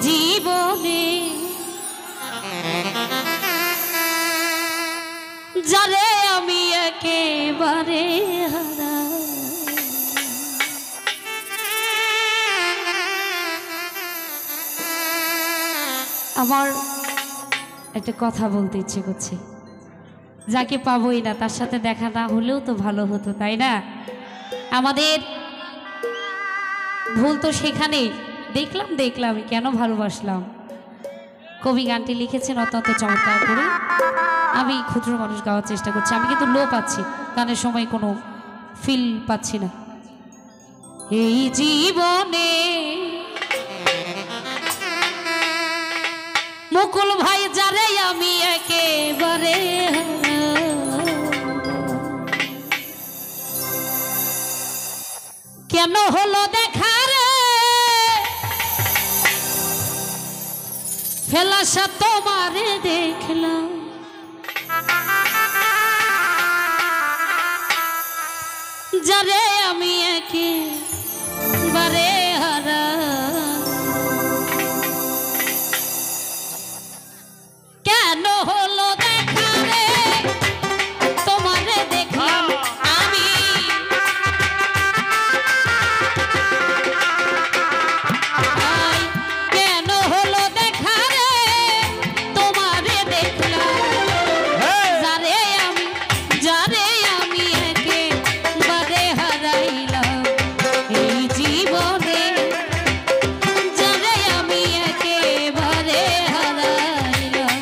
জীবনে যারে আমি একেবারে হারা আমার একটা কথা বলতে ইচ্ছে করছে যাকে পাবোই না তার সাথে দেখা না হলেও তো ভালো হতো তাই না আমাদের ভুল তো সেখানেই দেখলাম কেন ভালোবাসলাম কবি গানটি লিখেছেন অত্যন্ত চমৎকার করে আমি ক্ষুদ্র মানুষ গাওয়ার চেষ্টা করছি আমি কিন্তু লো পাচ্ছি গানের সময় কোনো ফিল পাচ্ছি না এই জীবনে মুকুল ভাই যারে আমি একেবারে কেন হলো দেখা রে ফেলাসা তোমারে দেখলাম যারে আমি একেবারে হারা কেন হলো দেখা রে তোমারে দেখলাম আমি কেন হলো দেখা রে তোমারে দেখলাম যারে আমি একেবারে হারাইলাম এই জীবনে যারে আমি একেবারে হারাইলাম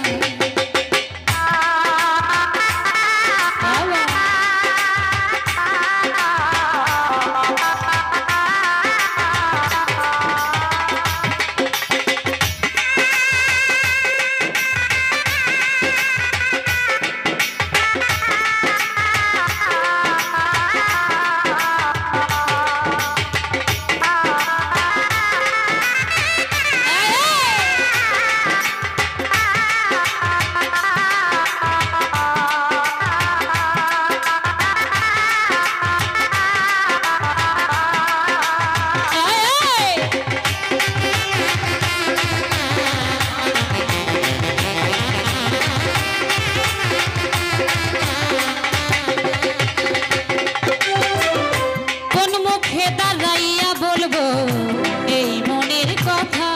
এই মনের কথা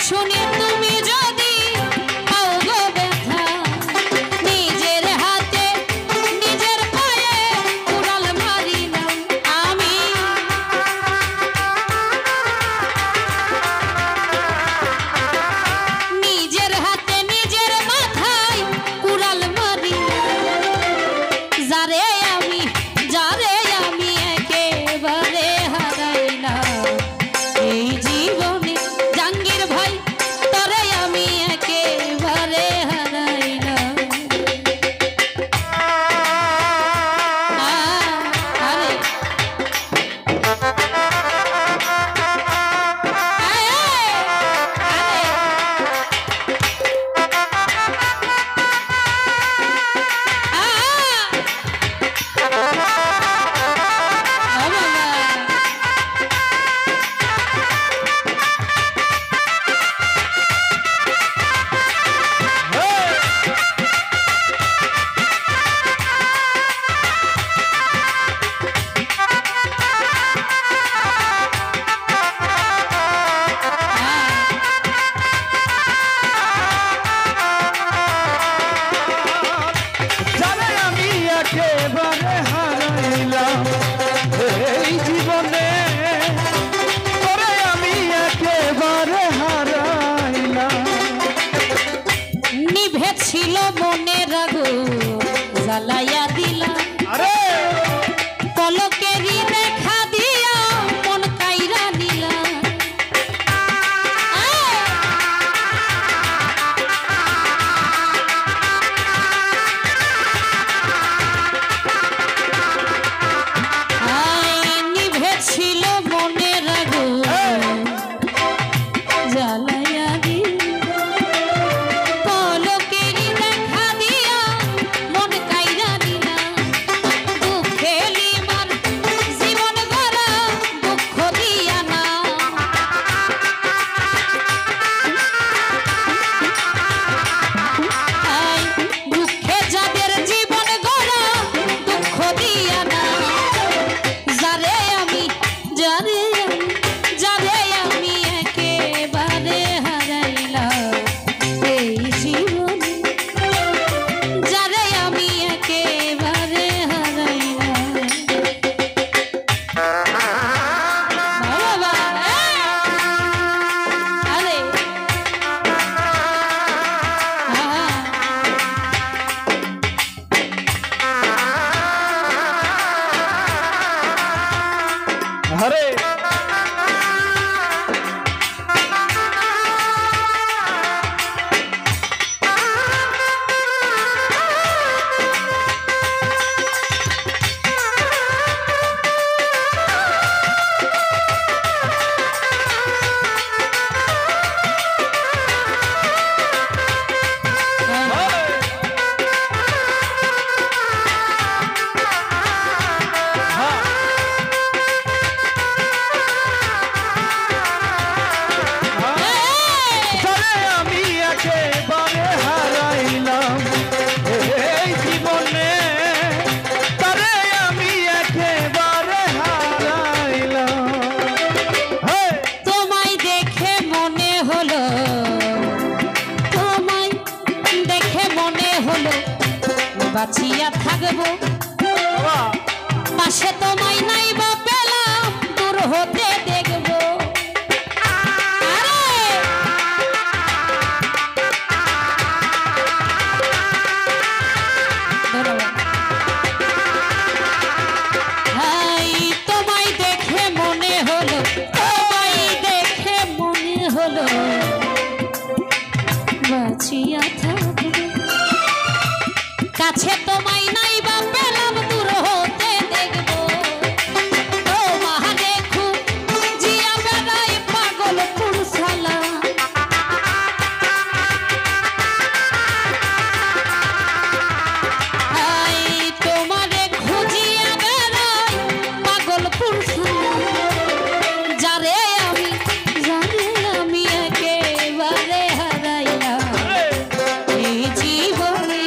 শুনে তুমি যদি পাও গো ব্যথা নিজের হাতে নিজের পায়ে কুড়াল মারিলাম আমি নিজের হাতে নিজের মাথায় কুড়াল মারিলাম যারে আমি একেবারে হারাইলাম এই জীবনে জাঙ্গির ভাই তরে আমি একেবারে হারাইলাম আরে ছিল মনের আগুন জ্বালাইয়া দিলা পলকেরই দেখা দিয়া মন কাইরা নিলা হরে বাঁচিয়া থাকবো পাশে তোমায় নাই বা পেলাম দূর হতে দেখবো তোমায় দেখে মনে হলো বাঁচিয়া থাকবো কাছে তোমায় নাই বা পেলাম দূর হতে দেখবো ও মা দেখো জিয়া বেড়াই পাগল পুরসালা তোমারে খুঁজিয়া বেড়াই পাগল পুরসালা যারে আমি একেবারে হারাইলাম এই জীবনে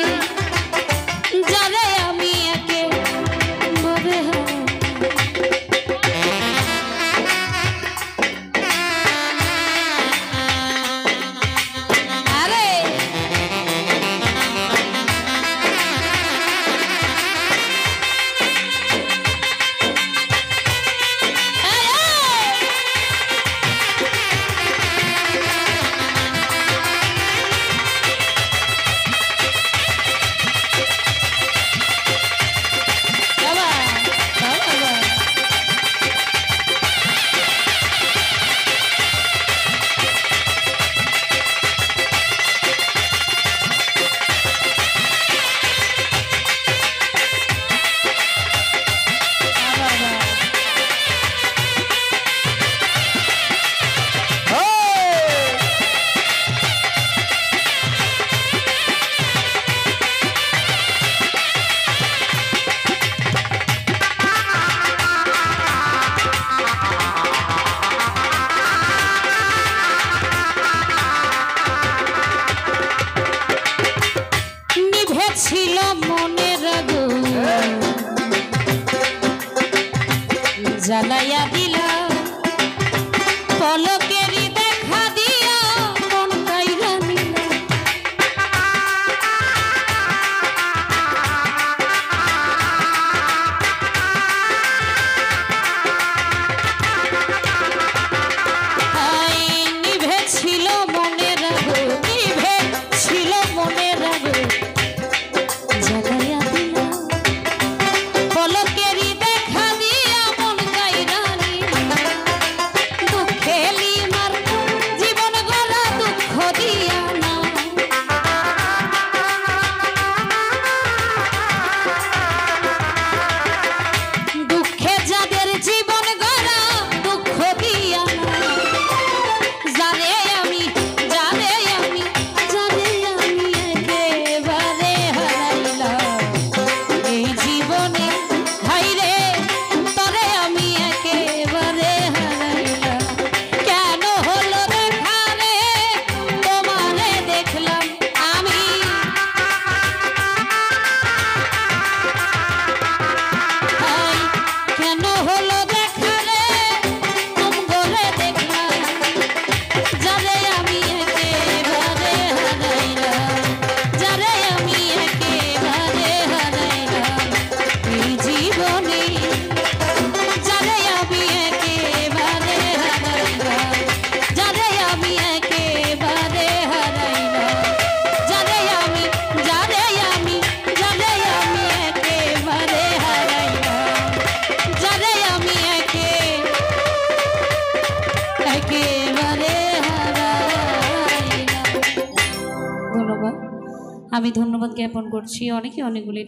ছিল মনের আগুন জ্বালাইয়া দিলা পলকেরই দেখা দিয়া মন কাইরা নিলা নিভে ছিল মনের আগুন নিভে ছিল মনের আগুন জ্বালাইয়া আমি ধন্যবাদ জ্ঞাপন করছি অনেকগুলি